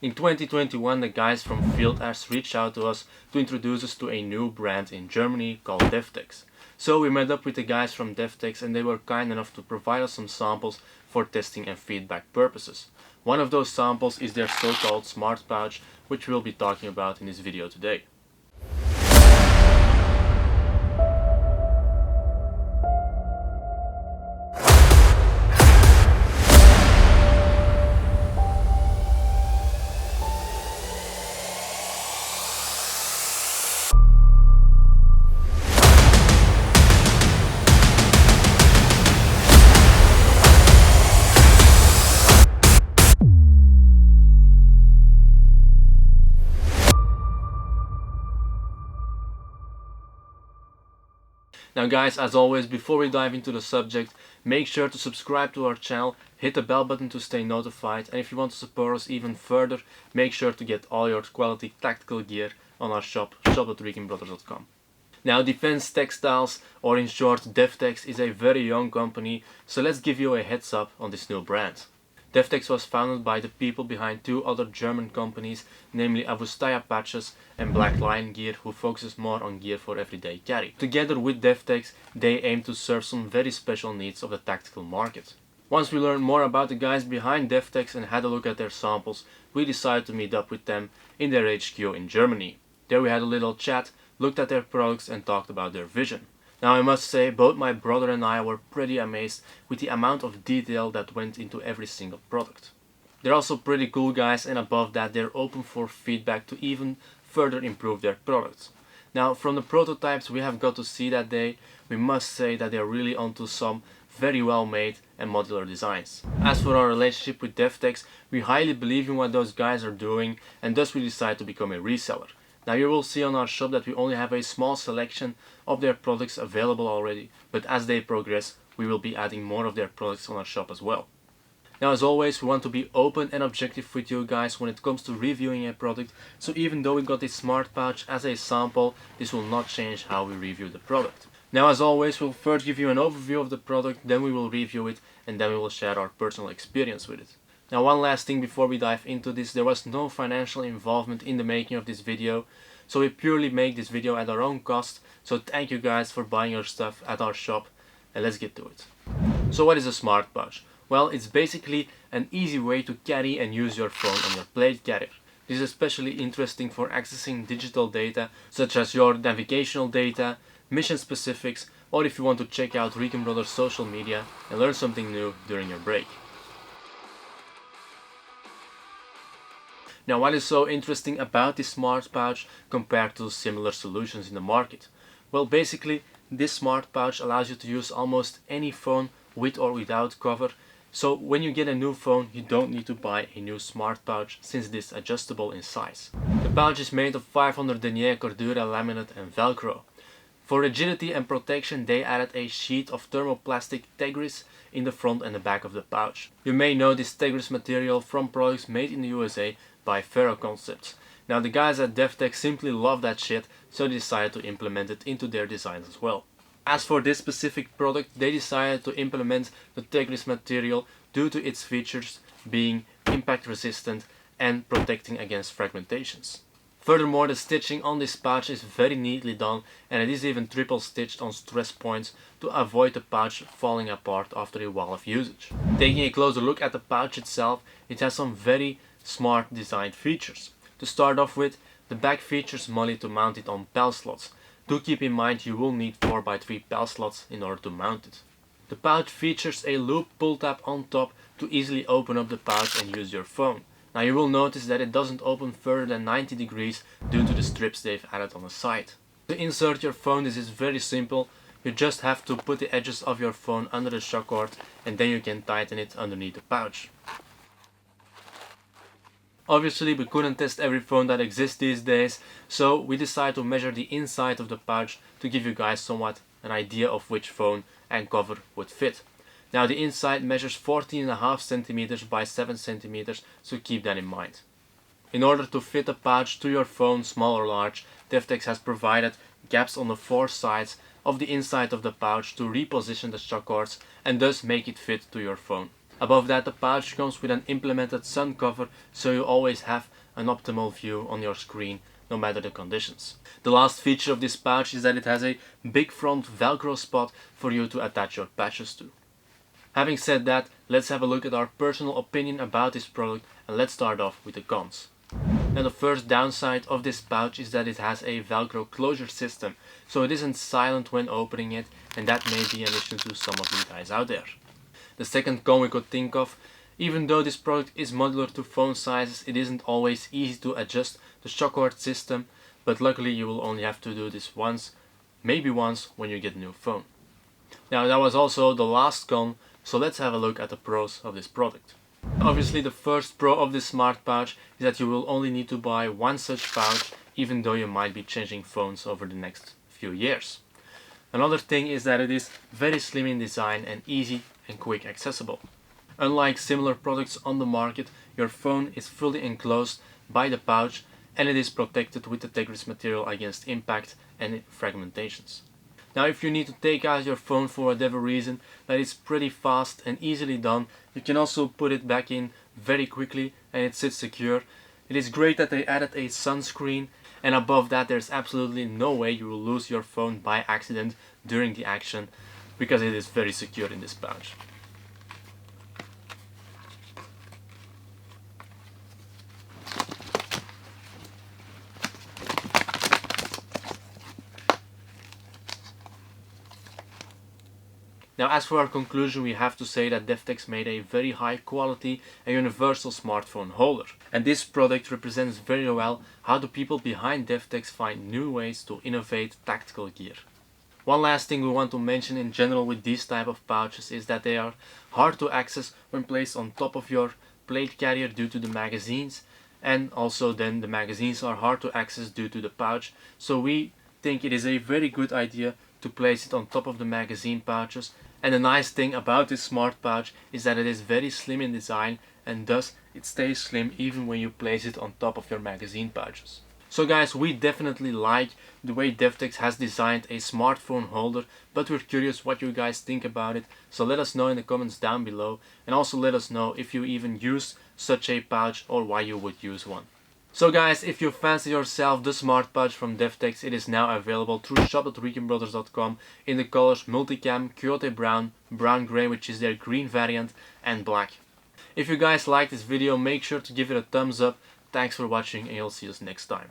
In 2021, the guys from Field Ash reached out to us to introduce us to a new brand in Germany called Devtex. So we met up with the guys from Devtex and they were kind enough to provide us some samples for testing and feedback purposes. One of those samples is their so-called smart pouch, which we'll be talking about in this video today. Now guys, as always, before we dive into the subject, make sure to subscribe to our channel, hit the bell button to stay notified, and if you want to support us even further, make sure to get all your quality tactical gear on our shop, shop.reekingbrothers.com. Now Defense Textiles, or in short Devtex, is a very young company, so let's give you a heads up on this new brand. Devtex was founded by the people behind two other German companies, namely Avustaya Patches and Black Lion Gear, who focuses more on gear for everyday carry. Together with Devtex, they aim to serve some very special needs of the tactical market. Once we learned more about the guys behind Devtex and had a look at their samples, we decided to meet up with them in their HQ in Germany. There we had a little chat, looked at their products and talked about their vision. Now I must say, both my brother and I were pretty amazed with the amount of detail that went into every single product. They're also pretty cool guys, and above that they're open for feedback to even further improve their products. Now from the prototypes we have got to see that day, we must say that they're really onto some very well made and modular designs. As for our relationship with Devtex, we highly believe in what those guys are doing, and thus we decided to become a reseller. Now you will see on our shop that we only have a small selection of their products available already, but as they progress we will be adding more of their products on our shop as well. Now as always, we want to be open and objective with you guys when it comes to reviewing a product, so even though we got this smart pouch as a sample, this will not change how we review the product. Now as always, we'll first give you an overview of the product, then we will review it, and then we will share our personal experience with it. Now one last thing before we dive into this, there was no financial involvement in the making of this video, so we purely make this video at our own cost, so thank you guys for buying your stuff at our shop, and let's get to it. So what is a smart pouch? Well, it's basically an easy way to carry and use your phone on your plate carrier. This is especially interesting for accessing digital data, such as your navigational data, mission specifics, or if you want to check out Reekin Brothers social media and learn something new during your break. Now what is so interesting about this smart pouch compared to similar solutions in the market? Well, basically this smart pouch allows you to use almost any phone with or without cover, so when you get a new phone you don't need to buy a new smart pouch since it is adjustable in size. The pouch is made of 500 denier Cordura laminate and velcro. For rigidity and protection they added a sheet of thermoplastic Tegris in the front and the back of the pouch. You may know this Tegris material from products made in the USA by Ferro Concepts. Now the guys at Devtex simply love that shit, so they decided to implement it into their designs as well. As for this specific product, they decided to implement the Tegris material due to its features being impact resistant and protecting against fragmentations. Furthermore, the stitching on this pouch is very neatly done, and it is even triple stitched on stress points to avoid the pouch falling apart after a while of usage. Taking a closer look at the pouch itself, it has some very smart design features. To start off with, the back features MOLLE to mount it on PAL slots. Do keep in mind you will need 4x3 PAL slots in order to mount it. The pouch features a loop pull tab on top to easily open up the pouch and use your phone. Now you will notice that it doesn't open further than 90 degrees due to the strips they've added on the side. To insert your phone, this is very simple. You just have to put the edges of your phone under the shock cord and then you can tighten it underneath the pouch. Obviously we couldn't test every phone that exists these days, so we decided to measure the inside of the pouch to give you guys somewhat an idea of which phone and cover would fit. Now the inside measures 14.5 cm by 7 cm, so keep that in mind. In order to fit a pouch to your phone, small or large, Devtex has provided gaps on the 4 sides of the inside of the pouch to reposition the shock cords and thus make it fit to your phone. Above that, the pouch comes with an implemented sun cover, so you always have an optimal view on your screen no matter the conditions. The last feature of this pouch is that it has a big front velcro spot for you to attach your patches to. Having said that, let's have a look at our personal opinion about this product, and let's start off with the cons. Now, the first downside of this pouch is that it has a velcro closure system, so it isn't silent when opening it, and that may be an issue to some of you guys out there. The second con we could think of: even though this product is modular to phone sizes, it isn't always easy to adjust the shock cord system, but luckily you will only have to do this once, maybe once, when you get a new phone. Now, that was also the last con, so let's have a look at the pros of this product. Obviously, the first pro of this smart pouch is that you will only need to buy one such pouch, even though you might be changing phones over the next few years. Another thing is that it is very slim in design and easy and quick accessible. Unlike similar products on the market, your phone is fully enclosed by the pouch, and it is protected with the Tegris material against impact and fragmentations. Now, if you need to take out your phone for whatever reason, that is pretty fast and easily done. You can also put it back in very quickly and it sits secure. It is great that they added a sunscreen, and above that, there's absolutely no way you will lose your phone by accident during the action, because it is very secure in this pouch. Now, as for our conclusion, we have to say that Devtex made a very high quality and universal smartphone holder. And this product represents very well how the people behind Devtex find new ways to innovate tactical gear. One last thing we want to mention in general with these type of pouches is that they are hard to access when placed on top of your plate carrier due to the magazines, and also then the magazines are hard to access due to the pouch, so we think it is a very good idea to place it on top of the magazine pouches. And the nice thing about this smart pouch is that it is very slim in design, and thus it stays slim even when you place it on top of your magazine pouches. So guys, we definitely like the way Devtex has designed a smartphone holder, but we're curious what you guys think about it, so let us know in the comments down below, and also let us know if you even use such a pouch or why you would use one. So guys, if you fancy yourself the smart pouch from Devtex, it is now available through shop.weekendbrothers.com in the colors Multicam, Coyote Brown, Brown Grey, which is their green variant, and black. If you guys like this video, make sure to give it a thumbs up. Thanks for watching, and you'll see us next time.